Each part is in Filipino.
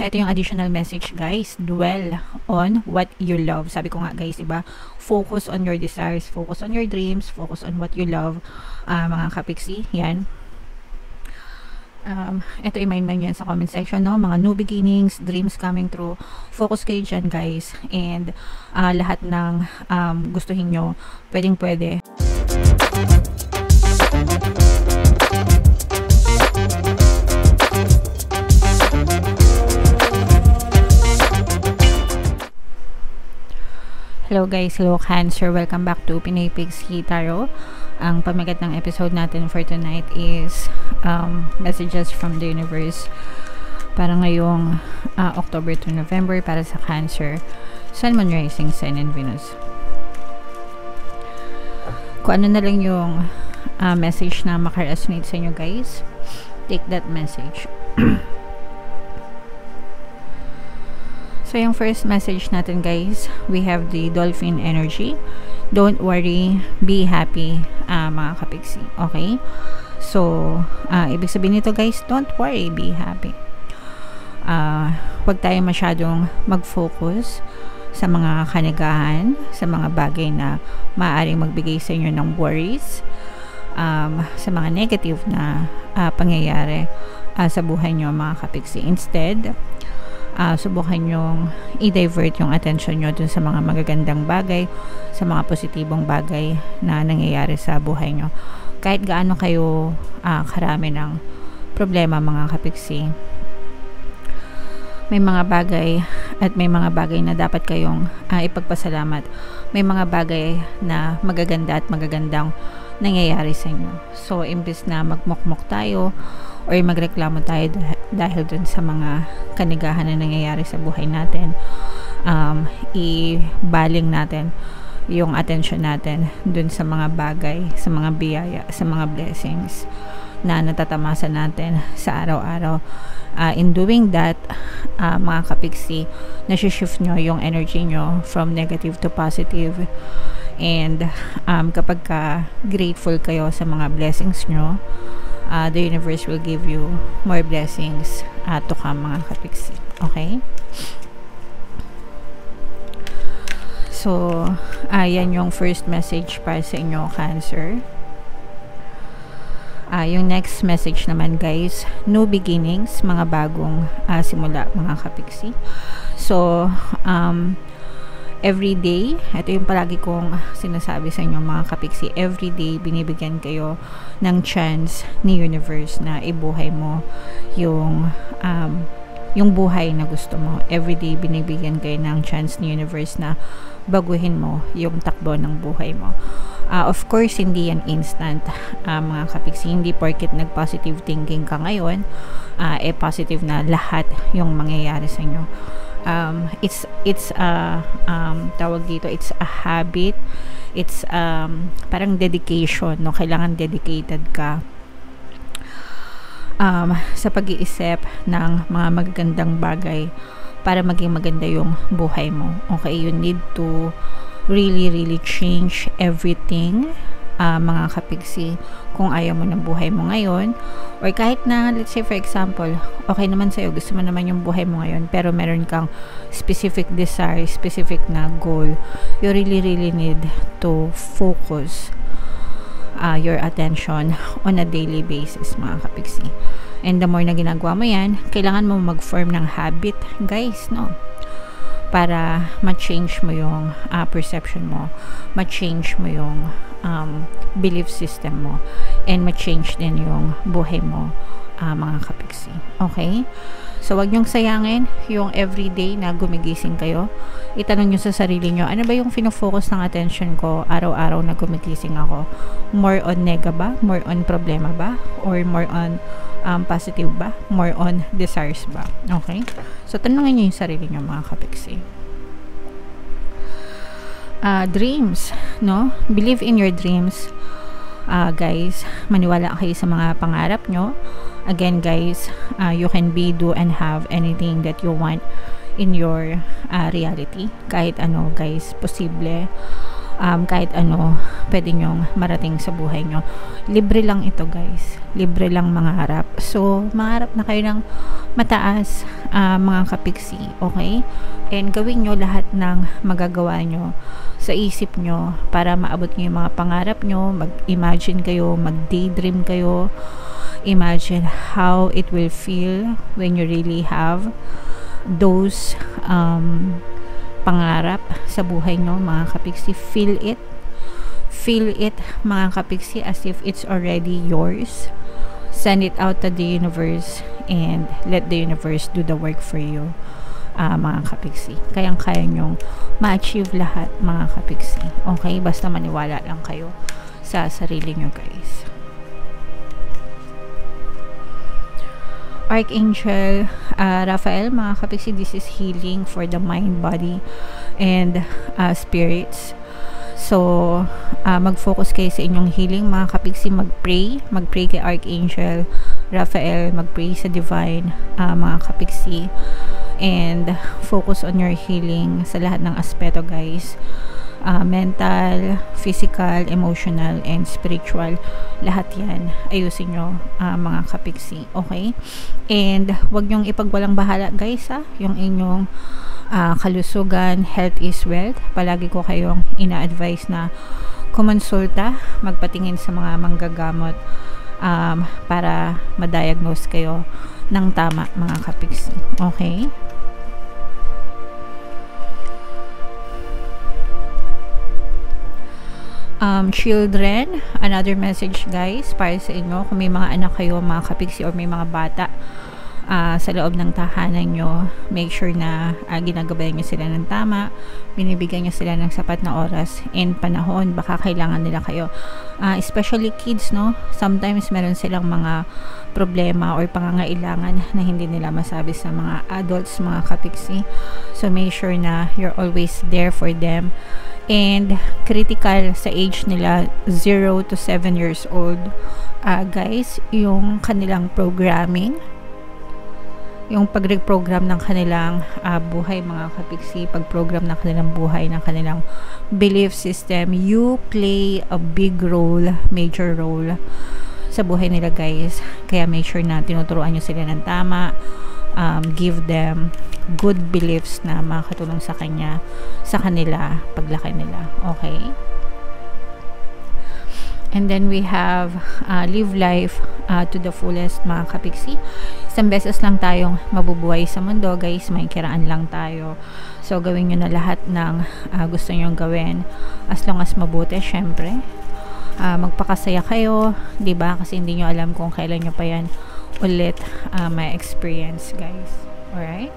So, ito yung additional message, guys. Dwell on what you love. Sabi ko nga, guys, diba? Focus on your desires, focus on your dreams, focus on what you love, mga kapiksi. Yan. Ito i-mind yan sa comment section, no? Mga new beginnings, dreams coming true. Focus kayo dyan, guys. And lahat ng gustuhin nyo, pwede. Hello guys, hello Cancer, welcome back to Pinay Pixie Tarot. Ang pamagat ng episode natin for tonight is messages from the universe para ngayong October to November para sa Cancer, Sun, Moon, Rising, Sun, and Venus. Kung ano na lang yung message na makaresonate sa inyo, guys, take that message. So, yung first message natin, guys, we have the dolphin energy. Don't worry, be happy, mga kapiksi. Okay? So, ibig sabihin nito, guys, don't worry, be happy. Huwag tayo masyadong mag-focus sa mga kanagahan, sa mga bagay na maaaring magbigay sa inyo ng worries, sa mga negative na pangyayari sa buhay nyo, mga kapiksi. Instead, subukan nyong i-divert yung attention nyo dun sa mga magagandang bagay, sa mga positibong bagay na nangyayari sa buhay nyo. Kahit gaano kayo karami ng problema, mga kapiksi, may mga bagay at may mga bagay na dapat kayong ipagpasalamat. May mga bagay na magaganda at magagandang nangyayari sa inyo. So, imbes na magmukmok tayo or magreklamo tayo dahil dun sa mga kanigahan na nangyayari sa buhay natin, ibaling natin yung attention natin dun sa mga bagay, sa mga biyaya, sa mga blessings na natatamasa natin sa araw-araw. In doing that, mga kapiksi, nasi-shift nyo yung energy nyo from negative to positive. And kapag grateful kayo sa mga blessings nyo, the universe will give you more blessings to come, mga kapiksi. Okay? So, yan yung first message para sa inyo, Cancer. Yung next message naman, guys, new beginnings, mga bagong simula, mga kapiksi. So, every day, ito yung palagi kong sinasabi sa inyo, mga kapiksi, every day binibigyan kayo ng chance ni universe na ibuhay mo yung buhay na gusto mo. Every day binibigyan kayo ng chance ni universe na baguhin mo yung takbo ng buhay mo. Of course, hindi yan instant, mga kapiksi. Hindi porket nag-positive thinking ka ngayon, positive na lahat yung mangyayari sa inyo. It's tawag dito, it's a habit, it's parang dedication, no? Kailangan dedicated ka sa pag-iisip ng mga magagandang bagay para maging maganda yung buhay mo. Okay, you need to really change everything, mga kapiksi, kung ayaw mo ng buhay mo ngayon, or kahit na, let's say for example, okay naman sa'yo, gusto mo naman yung buhay mo ngayon, pero meron kang specific desire, specific na goal, you really need to focus your attention on a daily basis, mga kapiksi. And the more na ginagawa mo yan, kailangan mo mag-form ng habit, guys, no? Para ma-change mo yung perception mo, ma-change mo yung belief system mo, and ma-change din yung buhay mo, mga kapiksi. Okay? So, wag nyong sayangin yung everyday na gumigising kayo. Itanong nyo sa sarili nyo, ano ba yung fino-focus ng attention ko araw-araw na gumigising ako? More on nega ba? More on problema ba? Or more on positive ba? More on desires ba? Okay? So, tanongin nyo yung sarili nyo, mga kapiksi. Dreams, no? Believe in your dreams, guys. Maniwala kayo sa mga pangarap nyo. Again, guys, you can be, do, and have anything that you want in your reality. Kahit ano, guys, posible. Kahit ano, pwede nyong marating sa buhay nyo. Libre lang ito, guys. Libre lang mangarap. So, mangarap na kayo ng mataas, mga kapiksi, okay? And gawin nyo lahat ng magagawa nyo sa isip nyo para maabot nyo yung mga pangarap nyo. Mag-imagine kayo, mag-daydream kayo, imagine how it will feel when you really have those pangarap sa buhay nyo, mga kapiksi. Feel it, mga kapiksi, as if it's already yours. Send it out to the universe and let the universe do the work for you, mga kapiksi. Kayang-kaya nyong ma-achieve lahat, mga kapiksi. Okay? Basta maniwala lang kayo sa sarili nyo, guys. Archangel Raphael, mga kapiksi, this is healing for the mind, body, and spirits. So, mag-focus kayo sa inyong healing, mga kapiksi. Mag-pray kay Archangel Raphael, mag-pray sa Divine, mga kapiksi. And focus on your healing sa lahat ng aspeto, guys. Mental, physical, emotional, and spiritual. Lahat yan, ayusin nyo, mga kapiksi. Okay? And wag nyong ipagwalang bahala, guys, yung inyong kalusugan. Health is wealth. Palagi ko kayong ina-advise na kumonsulta, magpatingin sa mga manggagamot, para ma-diagnose kayo ng tama, mga kapiksi. Okay? Children, another message, guys, para sa inyo. Kung may mga anak kayo, mga kapiksi, or may mga bata sa loob ng tahanan nyo, make sure na ginagabayan nyo sila ng tama, binibigyan nyo sila ng sapat na oras and panahon. Baka kailangan nila kayo, especially kids, no? Sometimes meron silang mga problema or pangangailangan na hindi nila masabi sa mga adults, mga kapiksi. So make sure na you're always there for them. And critical sa age nila 0 to 7 years old, guys, yung kanilang programming, yung pag-reprogram ng kanilang buhay, mga kapiksi, pag-program ng kanilang buhay, ng kanilang belief system. You play a big role, major role sa buhay nila, guys. Kaya make sure na tinuturuan nyo sila ng tama. Give them good beliefs na makakatulong sa kanila paglaki nila. Okay? And then we have live life to the fullest, mga kapiksi. Isang beses lang tayong mabubuhay sa mundo, guys. May kiraan lang tayo. So, gawin nyo na lahat ng gusto nyo gawin. As long as mabuti, syempre. Magpakasaya kayo, diba? Kasi hindi nyo alam kung kailan nyo pa yan ulit may experience, guys. Alright?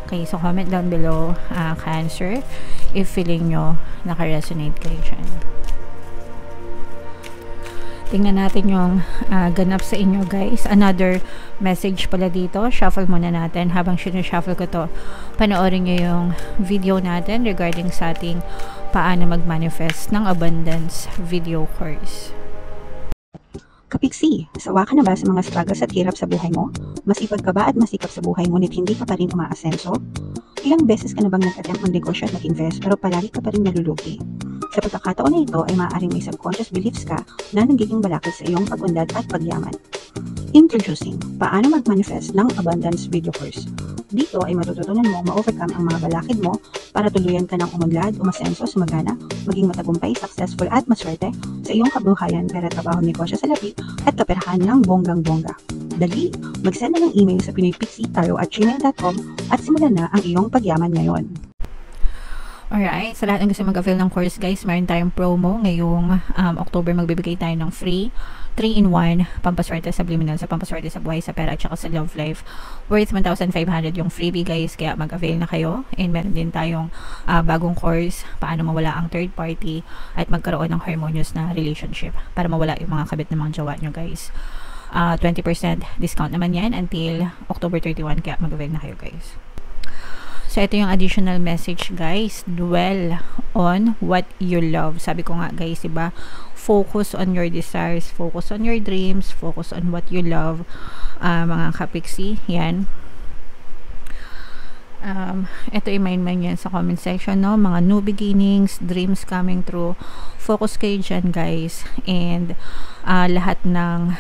Okay, so comment down below, Cancer, if feeling nyo naka-resonate kayo dyan. Tingnan natin yung ganap sa inyo, guys. Another message pala dito. Shuffle muna natin. Habang sinushuffle ko to, panoorin nyo yung video natin regarding sa ating paano mag-manifest ng abundance video course. Kapiksi, sawa ka na ba sa mga struggles at hirap sa buhay mo? Masipag ka ba at masikap sa buhay ngunit hindi ka pa rin umaasenso? Ilang beses ka na bang nag-attempt mag-negosyo at mag-invest pero palagi ka pa rin nalulugi? Sa pagkakataon na ito ay maaaring may subconscious beliefs ka na nagiging balakid sa iyong pag-unlad at pagyaman. Introducing, paano mag-manifest ng abundance video course. Dito ay matututunan mo ma-overcome ang mga balakid mo para tuluyan ka ng umunlad, umasenso, sumagana, maging matagumpay, successful at maswerte sa iyong kabuhayan, pera, trabaho, negosyo sa lapi at kaperahan ng bonggang-bongga. Dali, mag-send na ng email sa pinoypixie@gmail.com at simulan na ang iyong pagyaman ngayon. Alright, sa lahat ng gusto mag-avail ng course, guys, meron tayong promo ngayong October. Magbibigay tayo ng free 3-in-1 pampaswerte subliminal sa pampaswerte sa buhay, sa pera at saka sa love life, worth 1,500 yung freebie, guys. Kaya mag-avail na kayo. And meron din tayong bagong course, paano mawala ang third party at magkaroon ng harmonious na relationship para mawala yung mga kabit ng mga jowa nyo, guys. 20% discount naman yan until October 31, kaya mag-avail na kayo, guys. So, ito yung additional message, guys. Dwell on what you love. Sabi ko nga, guys, diba? Focus on your desires. Focus on your dreams. Focus on what you love. Mga kapiksi. Yan. Ito i-mind yan sa comment section, no? Mga new beginnings, dreams coming true. Focus kayo dyan, guys. And lahat ng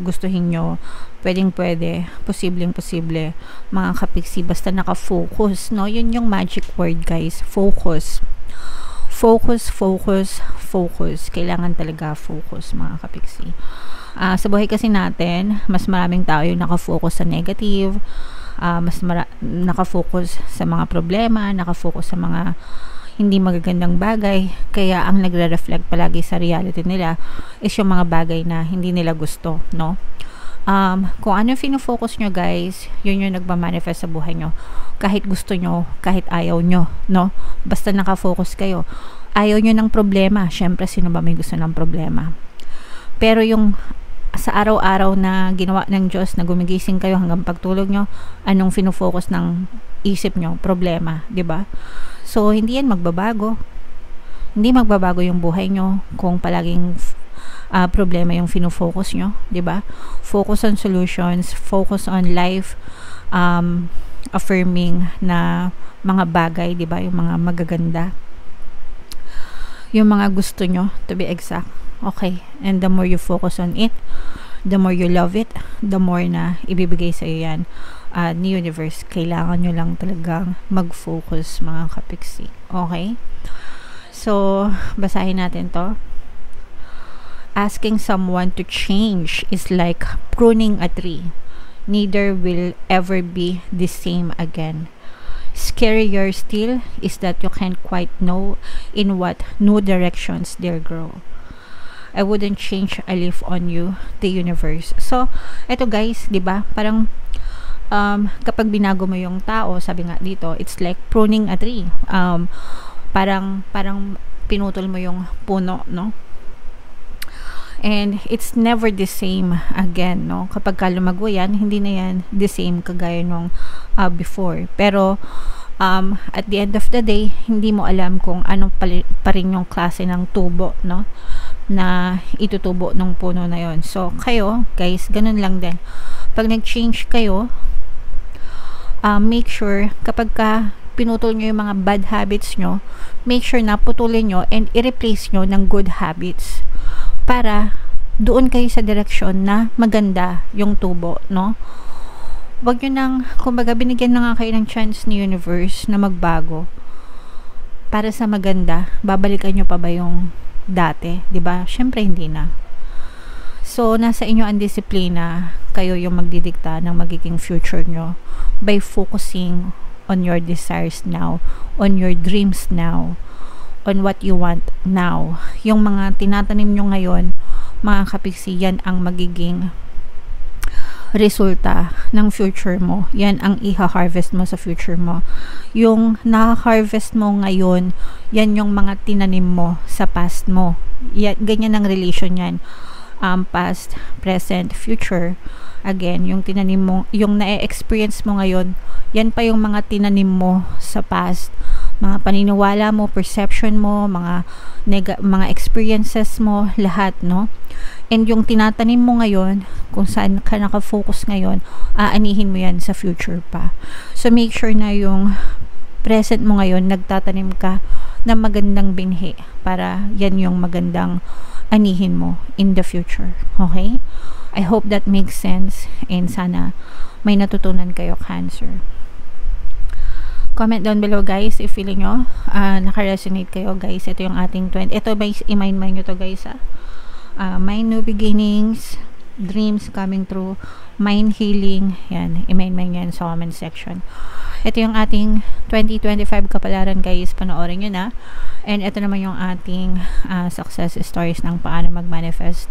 gustuhin nyo pwedeng-pwede, posibleng-posible, mga kapiksi, basta nakafocus, no? Yun yung magic word, guys. Focus. Focus, focus, focus. Kailangan talaga focus, mga kapiksi. Sa buhay kasi natin, mas maraming tao yung nakafocus sa negative, nakafocus sa mga problema, nakafocus sa mga hindi magagandang bagay, kaya ang nagre-reflect palagi sa reality nila is yung mga bagay na hindi nila gusto, no? Kung ano yung fino-focus nyo, guys, yun yung nagmamanifest sa buhay nyo. Kahit gusto nyo, kahit ayaw nyo, no? Basta nakafocus kayo. Ayaw nyo ng problema. Syempre, sino ba may gusto ng problema? Pero yung sa araw-araw na ginawa ng Diyos, na gumigising kayo hanggang pagtulog nyo, anong fino-focus ng isip nyo? Problema, di ba? So, hindi yan magbabago. Hindi magbabago yung buhay nyo kung palaging problema yung fino-focus nyo, di ba? Focus on solutions, focus on life, affirming na mga bagay, di ba? Yung mga magaganda. Yung mga gusto nyo, to be exact. Okay. And the more you focus on it, the more you love it, the more na ibibigay sa iyo yan ni universe. Kailangan nyo lang talagang mag-focus, mga kapiksi. Okay? So, basahin natin to. Asking someone to change is like pruning a tree. Neither will ever be the same again. Scarier still is that you can't quite know in what new directions they'll grow. I wouldn't change a leaf on you, the universe. So, eto guys, di ba? Parang kapag binago mo yung tao, sabi nga dito, it's like pruning a tree. Parang pinutol mo yung puno, no? And it's never the same again, no? Kapag ka lumago yan, hindi na yan the same kagaya nung before. Pero at the end of the day, hindi mo alam kung anong pa rin yung klase ng tubo, no? Na itutubo ng puno na yon. So, kayo, guys, ganun lang din. Pag nag-change kayo, make sure kapag ka pinutol nyo yung mga bad habits nyo, make sure na putulin nyo and i-replace nyo ng good habits para doon kayo sa direksyon na maganda yung tubo, no? Wag nyo nang, kumbaga, binigyan na nga kayo ng chance ni universe na magbago para sa maganda. Babalikan nyo pa ba yung dati? Diba? Syempre hindi na. So, nasa inyo ang disiplina. Kayo yung magdidikta ng magiging future nyo by focusing on your desires now, on your dreams now, on what you want now. Yung mga tinatanim nyo ngayon, mga kapiksi, yan ang magiging resulta ng future mo. Yan ang iha-harvest mo sa future mo. Yung na-harvest mo ngayon, yan yung mga tinanim mo sa past mo. Yan, ganyan ang relation yan. Past, present, future. Again, yung tinanim mo, yung na-experience mo ngayon, yan pa yung mga tinanim mo sa past. Mga paniniwala mo, perception mo, mga experiences mo, lahat, no? And yung tinatanim mo ngayon, kung saan ka nakafocus ngayon, aanihin mo yan sa future pa. So, make sure na yung present mo ngayon, nagtatanim ka ng magandang binhi para yan yung magandang anihin mo in the future. Okay? I hope that makes sense and sana may natutunan kayo, Cancer. Comment down below, guys, if feeling nyo naka-resonate kayo, guys. Ito yung ating 20. Ito, i-mind nyo to, guys, mind new beginnings, dreams coming true, mind healing. Yan, i-mind yan sa comment section. Ito yung ating 2025 kapalaran, guys. Panoorin nyo na. And ito naman yung ating success stories ng paano mag-manifest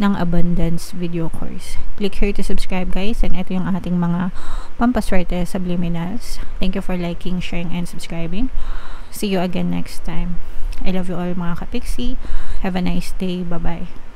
ng abundance video course. Click here to subscribe, guys. And ito yung ating mga pampaswerte subliminals. Thank you for liking, sharing, and subscribing. See you again next time. I love you all, mga kapiksi. Have a nice day. Bye-bye.